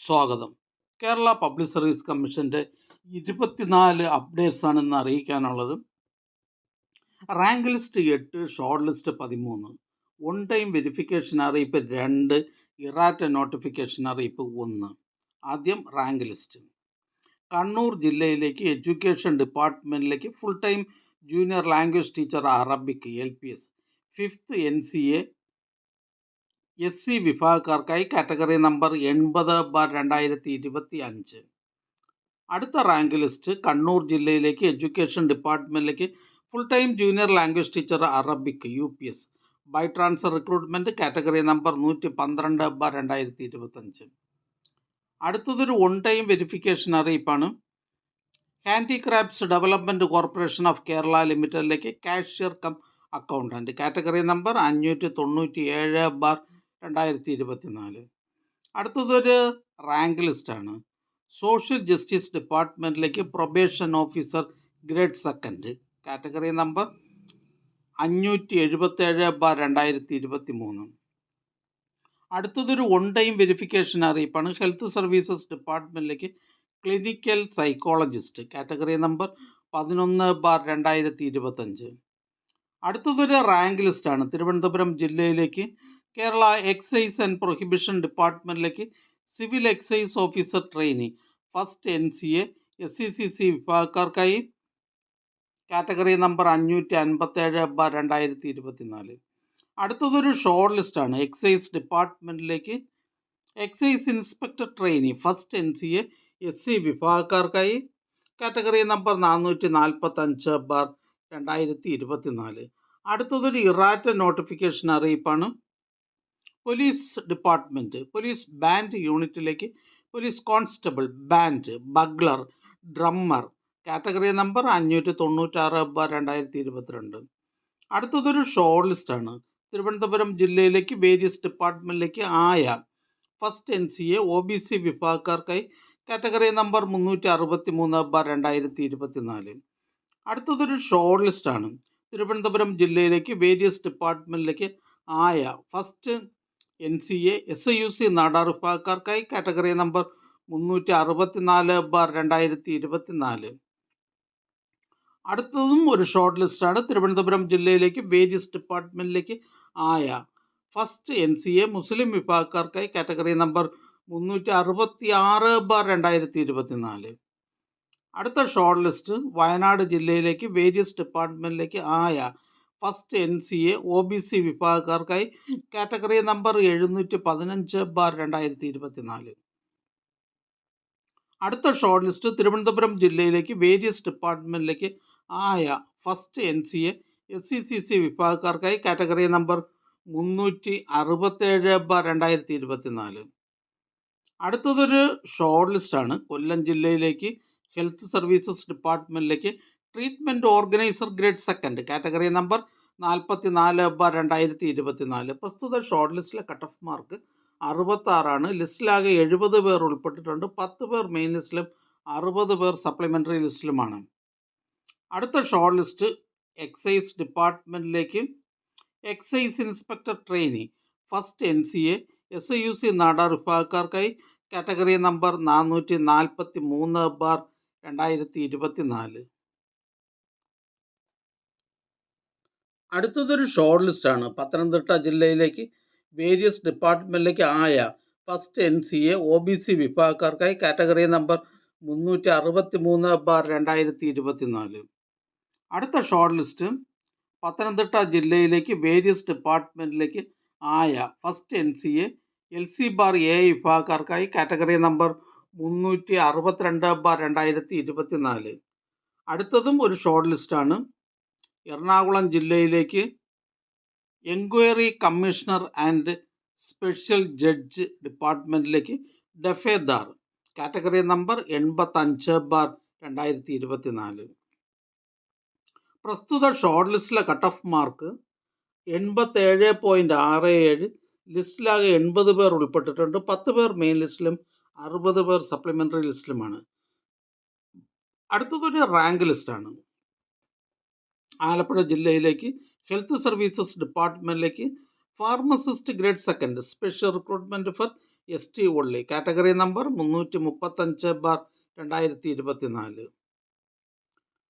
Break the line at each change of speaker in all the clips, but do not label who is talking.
സ്വാഗതം. Kerala public service കമ്മീഷൻ്റെ 24 updates ആണ് ഇന്ന് അറിയിക്കാനുള്ളത്. Rank list 8, short list 13, on time verification അറിയിപ്പ് 2, ഇറാറ്റ നോട്ടിഫിക്കേഷൻ അറിയിപ്പ് 1. ആദ്യം റാങ്ക് ലിസ്റ്റ്. കണ്ണൂർ ജില്ലയിലേക്ക് എഡ്യൂക്കേഷൻ ഡിപ്പാർട്ട്മെൻറ്റിലേക്ക് full time junior language teacher Arabic LPS 5th NCA SC വിഭാഗക്കാർക്കായി കാറ്റഗറി നമ്പർ 80/2025. അടുത്ത റാങ്ക് ലിസ്റ്റ് കണ്ണൂർ ജില്ലയിലേക്ക് എഡ്യൂക്കേഷൻ ഡിപ്പാർട്ട്മെൻറ്റിലേക്ക് full time junior language teacher Arabic UPS by transfer recruitment category number 112/2025. അടുത്തതൊരു on time verification അറിയിപ്പാണ്. Handicrafts development corporation of Kerala ലിമിറ്റഡിലേക്ക് cashier cum accountant category number 597/2024. അടുത്തതൊരു rank ലിസ്റ്റാണ്. Social justice ഡിപ്പാർട്ട്മെൻറ്റിലേക്ക് probation officer grade 2 category number 577/2023. അടുത്തതൊരു on time verification അറിയിപ്പാണ്. Health services ഡിപ്പാർട്ട്മെൻറ്റിലേക്ക് clinical psychologist category number 11/2025. അടുത്തതൊരു റാങ്ക് ലിസ്റ്റാണ്. തിരുവനന്തപുരം ജില്ലയിലേക്ക് കേരള എക്സൈസ് ആൻഡ് പ്രൊഹിബിഷൻ ഡിപ്പാർട്ട്മെൻറ്റിലേക്ക് civil excise officer trainee first NCA SCCC വിഭാഗക്കാർക്കായി കാറ്റഗറി നമ്പർ 557/2024. അടുത്തതൊരു ഷോർട്ട് ലിസ്റ്റാണ്. എക്സൈസ് ഡിപ്പാർട്ട്മെൻറ്റിലേക്ക് excise inspector trainee first NCA SC വിഭാഗക്കാർക്കായി കാറ്റഗറി നമ്പർ 445/2024. അടുത്തതൊരു ഇറാറ്റ നോട്ടിഫിക്കേഷൻ അറിയിപ്പാണ്. പോലീസ് ഡിപ്പാർട്ട്മെൻറ്റ് പോലീസ് ബാൻഡ് യൂണിറ്റിലേക്ക് police constable band bugler drummer category number 596/2022. അടുത്തതൊരു short ലിസ്റ്റാണ്. തിരുവനന്തപുരം ജില്ലയിലേക്ക് വേരിയസ് ഡിപ്പാർട്ട്മെൻറ്റിലേക്ക് ആയ ഫസ്റ്റ് NCA OBC വിഭാഗക്കാർക്കായി കാറ്റഗറി നമ്പർ 363/2024. അടുത്തതൊരു ഷോർട്ട് ലിസ്റ്റാണ്. തിരുവനന്തപുരം ജില്ലയിലേക്ക് വേരിയസ് ഡിപ്പാർട്ട്മെൻറ്റിലേക്ക് ആയ ഫസ്റ്റ് NCA SIUC നാടാർ വിഭാഗക്കാർക്കായി കാറ്റഗറി നമ്പർ 364/2024. അടുത്തതും ഒരു ഷോർട്ട് ലിസ്റ്റാണ്. തിരുവനന്തപുരം ജില്ലയിലേക്ക് വേരിയസ് ഡിപ്പാർട്ട്മെൻറ്റിലേക്ക് ആയ ഫസ്റ്റ് NCA മുസ്ലിം വിഭാഗക്കാർക്കായി കാറ്റഗറി നമ്പർ 366/2024. അടുത്ത ഷോർട്ട് ലിസ്റ്റ് വയനാട് ജില്ലയിലേക്ക് വേരിയസ് ഡിപ്പാർട്ട്മെൻറ്റിലേക്ക് ആയ ഫസ്റ്റ് NCA OBC വിഭാഗക്കാർക്കായി കാറ്റഗറി നമ്പർ 715/2024. അടുത്ത ഷോർട്ട് ലിസ്റ്റ് തിരുവനന്തപുരം ജില്ലയിലേക്ക് വേരിയസ് ഡിപ്പാർട്ട്മെൻറ്റിലേക്ക് ആയ ഫസ്റ്റ് NCA SCCC വിഭാഗക്കാർക്കായി കാറ്റഗറി നമ്പർ 367/2024. അടുത്തതൊരു ഷോർട്ട് ലിസ്റ്റാണ്. കൊല്ലം ജില്ലയിലേക്ക് ഹെൽത്ത് സർവീസസ് ഡിപ്പാർട്ട്മെൻറ്റിലേക്ക് treatment organiser grade 2 category number 44/2024. പ്രസ്തുത ഷോർട്ട് ലിസ്റ്റിലെ കട്ട് ഓഫ് മാർക്ക് 66. ലിസ്റ്റിലാകെ 70 പേർ ഉൾപ്പെട്ടിട്ടുണ്ട്. 10 പേർ മെയിൻ ലിസ്റ്റിലും 60 പേർ സപ്ലിമെൻ്ററി ലിസ്റ്റിലുമാണ്. അടുത്ത ഷോർട്ട് ലിസ്റ്റ് എക്സൈസ് ഡിപ്പാർട്ട്മെൻറ്റിലേക്ക് excise inspector trainee first NCA SIUC Nadar വിഭാഗക്കാർക്കായി കാറ്റഗറി നമ്പർ 443/2024. അടുത്തതൊരു ഷോർട്ട് ലിസ്റ്റാണ്. പത്തനംതിട്ട ജില്ലയിലേക്ക് വേരിയസ് ഡിപ്പാർട്ട്മെൻറ്റിലേക്ക് ആയ ഫസ്റ്റ് NCA OBC വിഭാഗക്കാർക്കായി കാറ്റഗറി നമ്പർ 363/2024. അടുത്ത ഷോർട്ട് ലിസ്റ്റ് പത്തനംതിട്ട ജില്ലയിലേക്ക് വേരിയസ് ഡിപ്പാർട്ട്മെൻറ്റിലേക്ക് ആയ ഫസ്റ്റ് NCA LC/A വിഭാഗക്കാർക്കായി കാറ്റഗറി നമ്പർ 362/2024. അടുത്തതും ഒരു ഷോർട്ട് ലിസ്റ്റാണ്. എറണാകുളം ജില്ലയിലേക്ക് enquiry commissioner and special judge ഡിപ്പാർട്ട്മെൻറ്റിലേക്ക് ഡഫേദാർ കാറ്റഗറി നമ്പർ 85/2024. പ്രസ്തുത ഷോർട്ട് ലിസ്റ്റിലെ കട്ട് ഓഫ് മാർക്ക് 87.67. ലിസ്റ്റിലാകെ 80 പേർ ഉൾപ്പെട്ടിട്ടുണ്ട്. 10 പേർ മെയിൻ ലിസ്റ്റിലും 60 പേർ സപ്ലിമെൻ്ററി ലിസ്റ്റിലുമാണ്. അടുത്തതൊരു റാങ്ക് ലിസ്റ്റാണ്. ആലപ്പുഴ ജില്ലയിലേക്ക് ഹെൽത്ത് സർവീസസ് ഡിപ്പാർട്ട്മെൻറ്റിലേക്ക് pharmacist grade 2 special recruitment for ST only. Category number 335/2024.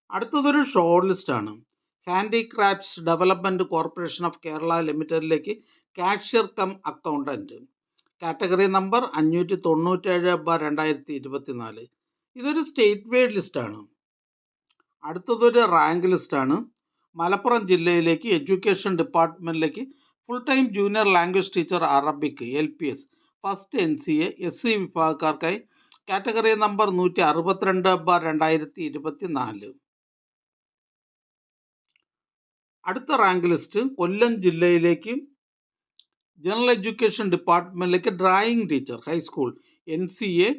അടുത്തതൊരു ഷോർട്ട് ലിസ്റ്റാണ്. Handicrafts development corporation of Kerala ലിമിറ്റഡിലേക്ക് cashier cum accountant. Category number 597/2024. ഇതൊരു സ്റ്റേറ്റ് വൈഡ് ലിസ്റ്റാണ്. അടുത്തതൊരു റാങ്ക് ലിസ്റ്റാണ്. മലപ്പുറം ജില്ലയിലേക്ക് എഡ്യൂക്കേഷൻ ഡിപ്പാർട്ട്മെൻറ്റിലേക്ക് full time junior language teacher Arabic LPS first NCA SC വിഭാഗക്കാർക്കായി കാറ്റഗറി നമ്പർ 162/2024. അടുത്ത റാങ്ക് ലിസ്റ്റ് കൊല്ലം ജില്ലയിലേക്ക് ജനറൽ എഡ്യൂക്കേഷൻ ഡിപ്പാർട്ട്മെൻറ്റിലേക്ക് ഡ്രായിങ് ടീച്ചർ ഹൈസ്കൂൾ NCA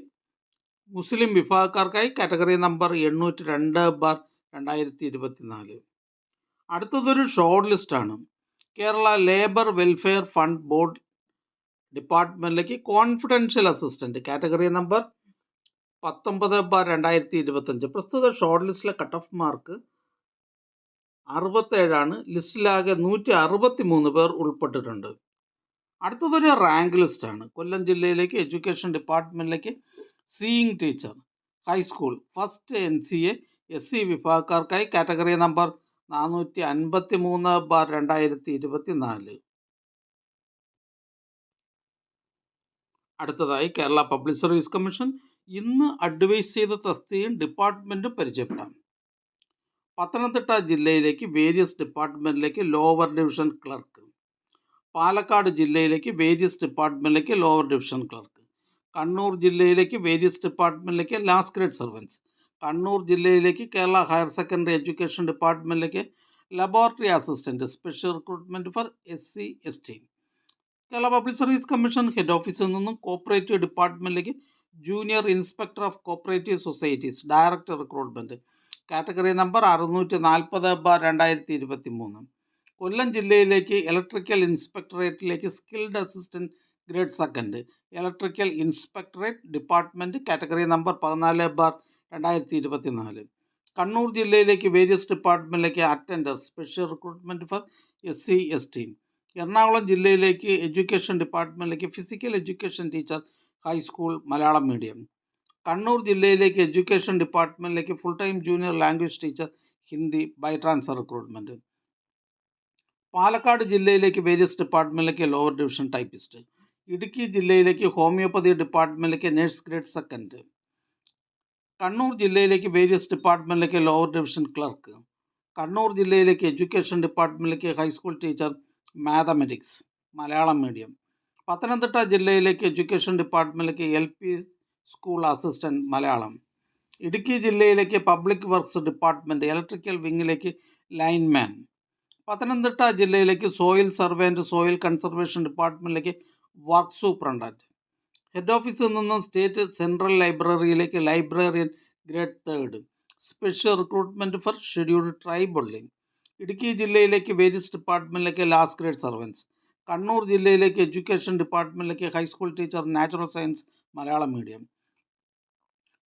മുസ്ലിം വിഭാഗക്കാർക്കായി കാറ്റഗറി നമ്പർ 802/2024. അടുത്തതൊരു ഷോർട്ട് ലിസ്റ്റാണ്. Kerala labour welfare fund board ഡിപ്പാർട്ട്മെൻറ്റിലേക്ക് കോൺഫിഡൻഷ്യൽ അസിസ്റ്റൻറ്റ് കാറ്റഗറി നമ്പർ 19/2025. പ്രസ്തുത ഷോർട്ട് ലിസ്റ്റിലെ കട്ട് ഓഫ് മാർക്ക് 67 ലിസ്റ്റിലാകെ 163 പേർ ഉൾപ്പെട്ടിട്ടുണ്ട്. അടുത്തതൊരു റാങ്ക് ലിസ്റ്റാണ്. കൊല്ലം ജില്ലയിലേക്ക് എഡ്യൂക്കേഷൻ ഡിപ്പാർട്ട്മെൻറ്റിലേക്ക് sewing teacher high school first NCA SC വിഭാഗക്കാർക്കായി കാറ്റഗറി നമ്പർ 453/2024. അടുത്തതായി കേരള പബ്ലിക് സർവീസ് കമ്മീഷൻ ഇന്ന് അഡ്വൈസ് ചെയ്ത തസ്തികയും ഡിപ്പാർട്ട്മെൻറ്റും പരിചയപ്പെടാം. പത്തനംതിട്ട ജില്ലയിലേക്ക് വേരിയസ് ഡിപ്പാർട്ട്മെൻറ്റിലേക്ക് ലോവർ ഡിവിഷൻ ക്ലർക്ക്. പാലക്കാട് ജില്ലയിലേക്ക് വേരിയസ് ഡിപ്പാർട്ട്മെൻറ്റിലേക്ക് ലോവർ ഡിവിഷൻ ക്ലർക്ക്. കണ്ണൂർ ജില്ലയിലേക്ക് വേരിയസ് ഡിപ്പാർട്ട്മെൻറ്റിലേക്ക് ലാസ്റ്റ് ഗ്രേഡ് സർവൻസ്. കണ്ണൂർ ജില്ലയിലേക്ക് കേരള ഹയർ സെക്കൻഡറി എഡ്യൂക്കേഷൻ ഡിപ്പാർട്ട്മെൻറ്റിലേക്ക് laboratory assistant special recruitment for SC ST. Kerala public service commission head ഓഫീസിൽ നിന്നും cooperative ഡിപ്പാർട്ട്മെൻറ്റിലേക്ക് junior inspector of cooperative societies director recruitment category number 640/2023. Kollam ജില്ലയിലേക്ക് electrical ഇൻസ്പെക്ടറേറ്റിലേക്ക് skilled assistant grade second electrical inspectorate department category number 14/2024. Kannur ജില്ലയിലേക്ക് various ഡിപ്പാർട്ട്മെൻറ്റിലേക്ക് attender special recruitment for SC ST. Ernakulam ജില്ലയിലേക്ക് education ഡിപ്പാർട്ട്മെൻറ്റിലേക്ക് physical education teacher high school Malayalam medium. Kannur ജില്ലയിലേക്ക് education ഡിപ്പാർട്ട്മെൻറ്റിലേക്ക് full time junior language teacher Hindi by transfer recruitment. Palakkad ജില്ലയിലേക്ക് various ഡിപ്പാർട്ട്മെൻറ്റിലേക്ക് lower division typist. Idukki ജില്ലയിലേക്ക് homoeopathy ഡിപ്പാർട്ട്മെൻറ്റിലേക്ക് നഴ്സ് ഗ്രേഡ് സെക്കൻഡ്. കണ്ണൂർ ജില്ലയിലേക്ക് വേരിയസ് ഡിപ്പാർട്ട്മെൻറ്റിലേക്ക് ലോവർ ഡിവിഷൻ ക്ലർക്ക്. കണ്ണൂർ ജില്ലയിലേക്ക് എഡ്യൂക്കേഷൻ ഡിപ്പാർട്ട്മെൻറ്റിലേക്ക് high school teacher mathematics Malayalam medium. Pathanamthitta ജില്ലയിലേക്ക് എഡ്യൂക്കേഷൻ ഡിപ്പാർട്ട്മെൻറ്റിലേക്ക് LP school assistant Malayalam. Idukki ജില്ലയിലേക്ക് പബ്ലിക് വർക്ക്സ് ഡിപ്പാർട്ട്മെൻറ്റ് ഇലക്ട്രിക്കൽ വിങ്ങിലേക്ക് ലൈൻമാൻ. പത്തനംതിട്ട ജില്ലയിലേക്ക് soil survey and soil conservation ഡിപ്പാർട്ട്മെൻറ്റിലേക്ക് വർക്ക് സൂപ്രണ്ടൻറ്റ്. ഹെഡ് ഓഫീസിൽ നിന്നും സ്റ്റേറ്റ് സെൻട്രൽ ലൈബ്രറിയിലേക്ക് librarian grade 3 special recruitment for scheduled tribe only. Idukki ജില്ലയിലേക്ക് വേരിയസ് ഡിപ്പാർട്ട്മെൻറ്റിലേക്ക് ലാസ്റ്റ് ഗ്രേഡ് സർവൻസ്. കണ്ണൂർ ജില്ലയിലേക്ക് എഡ്യൂക്കേഷൻ ഡിപ്പാർട്ട്മെൻറ്റിലേക്ക് high school teacher natural science Malayalam medium.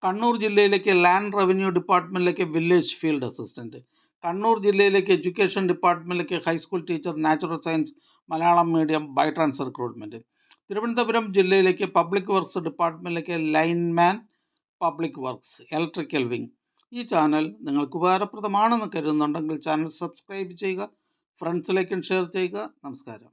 Kannur ജില്ലയിലേക്ക് ലാൻഡ് റവന്യൂ ഡിപ്പാർട്ട്മെൻറ്റിലേക്ക് വില്ലേജ് ഫീൽഡ് അസിസ്റ്റൻറ്റ്. കണ്ണൂർ ജില്ലയിലേക്ക് എഡ്യൂക്കേഷൻ ഡിപ്പാർട്ട്മെൻറ്റിലേക്ക് high school teacher natural science Malayalam medium by transfer recruitment. Thiruvananthapuram ജില്ലയിലേക്ക് public works ഡിപ്പാർട്ട്മെൻറ്റിലേക്ക് lineman public works electrical wing. ഈ ചാനൽ നിങ്ങൾക്ക് ഉപകാരപ്രദമാണെന്ന് കരുതുന്നുണ്ടെങ്കിൽ ചാനൽ സബ്സ്ക്രൈബ് ചെയ്യുക, ഫ്രണ്ട്സിലേക്കും ഷെയർ ചെയ്യുക. നമസ്കാരം.